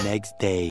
Next day.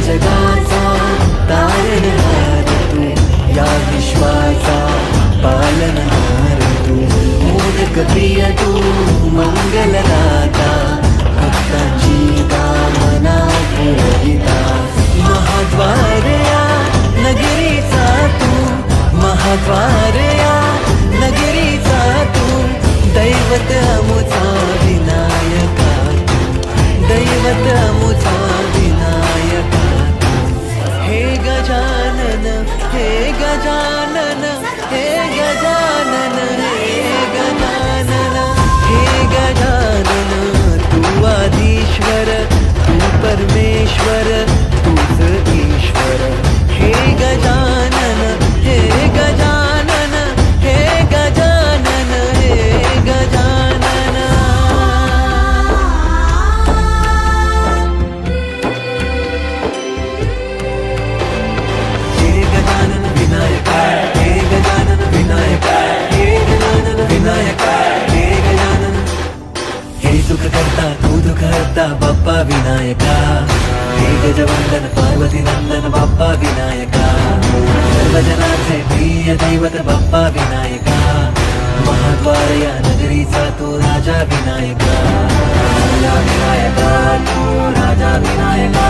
जगाचा तारणहार तू, या विश्वाचा पालनहार तू, मोदक प्रिय तू, मंगलदाता, भक्तांची कामना पुरविता, महाद्वार या नगरीचा तू, महाद्वार या नगरीचा तू, दैवत अमुचा विनायका तू, दैवत अमुचा विनायका तू, हे गजानन, हे गजानन, हे गजानन, हे गजानन, हे गजानन, तू आदिश्वर, तू परमेश्वर, तूच ईश्वर, हे गजानन, हे गजानन, हे गजानन, हे गजानन. हे गजानन विनायक, हे गजानन विनायक, हे गजानन विनायक, हे गजानन, हे सुख करता तू दुख हरता बाप्पा विनायका, हे गजवंदन पार्वती नंदन बाप्पा विनायका, सर्वजनाचे प्रिय प्रिय दैवत बाप्पा विनायका, महाद्वार या नगरीचा तू राजा विनायका, राजा विनायका तू राजा विनायका,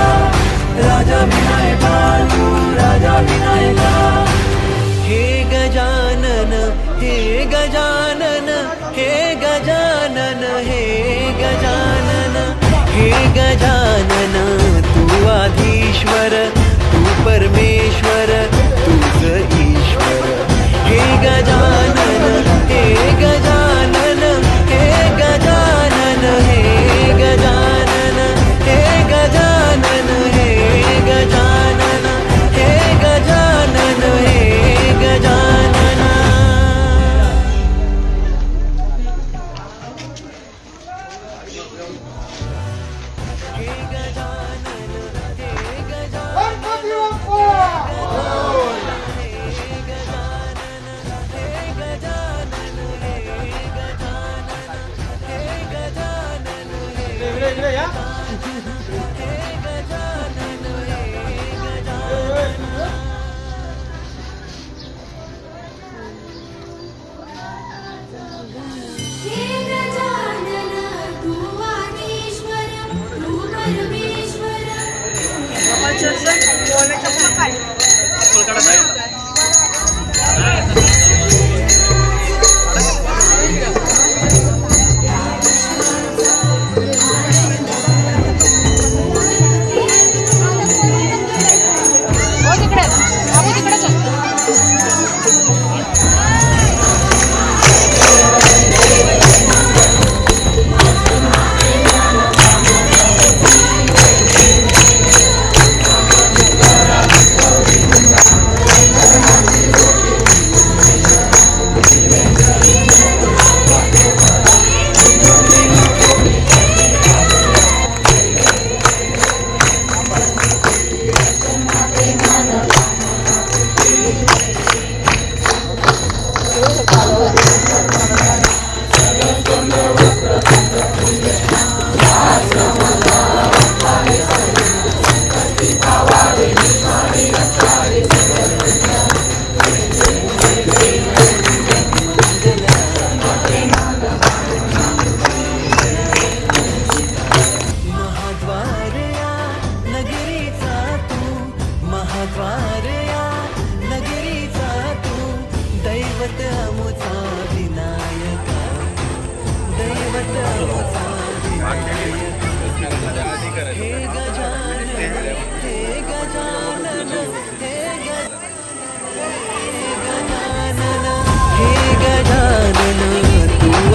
राजा विनायका तू राजा विनायका। हे गजानन हे गजानन हे गजानन हे गजानन हे गजानन, तू आधीश्वर तू परमेश्वर तूच ईश्वर। हे गजानन हे गजानन हे गजानन हे गजानन हे गजानन हे गजानन हे गजानन हे गजानन।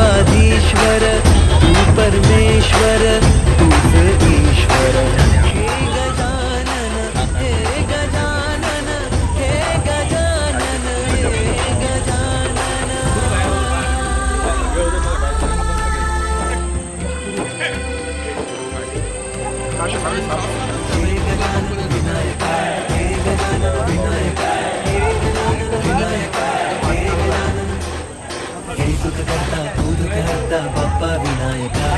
आधीश्वर तू परमेश्वर तूच ईश्वर। हे गजानन हे गजानन हे गजानन हे गजानन। हे गजानन विनायका हे गजानन विनायका हे गजानन विनायका हे गजानन। हे सुख करता तू दुख हरता बाप्पा विनायका,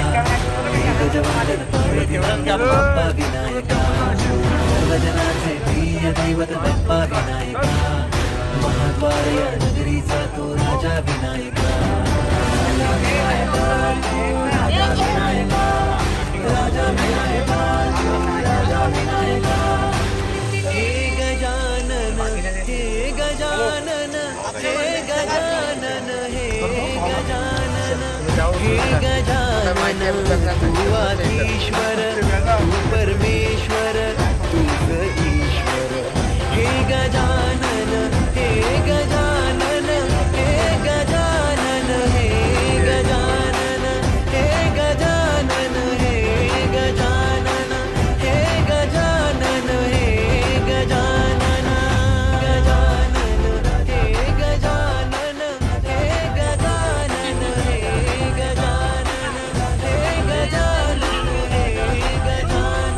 हे गजवाहन पार्वती नंदन बाप्पा विनायका, सर्वजनांचे प्रिय दैवत बाप्पा विनायका, महाद्वार या नगरीचा तू राजा विनायका, राजा विनायका तू राजा विनायका, राजा विनायका तू राजा विनायका। हे गजानन हे गजानन हे गजानन हे गजानन हे गजानन, तू आधीश्वर तू परमेश्वर तूच ईश्वर। हे गजानन हे गजानन हे गजानन हे गजानन हे गजानन हे गजानन हे गजानन हे गजानन। गजानन हे गजानन हे गजानन हे गजानन हे गजानन हे गजानन।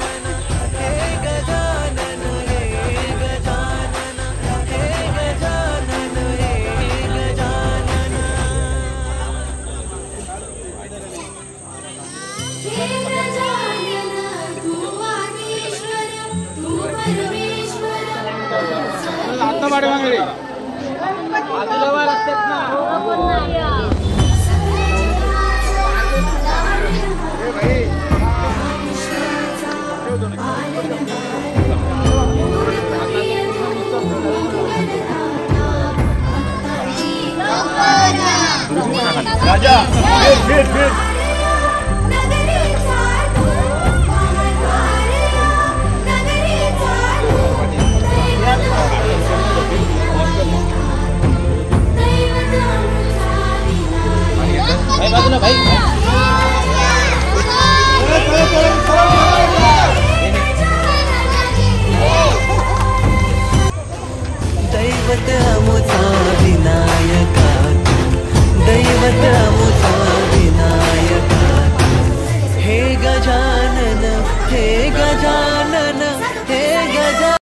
राजा फिर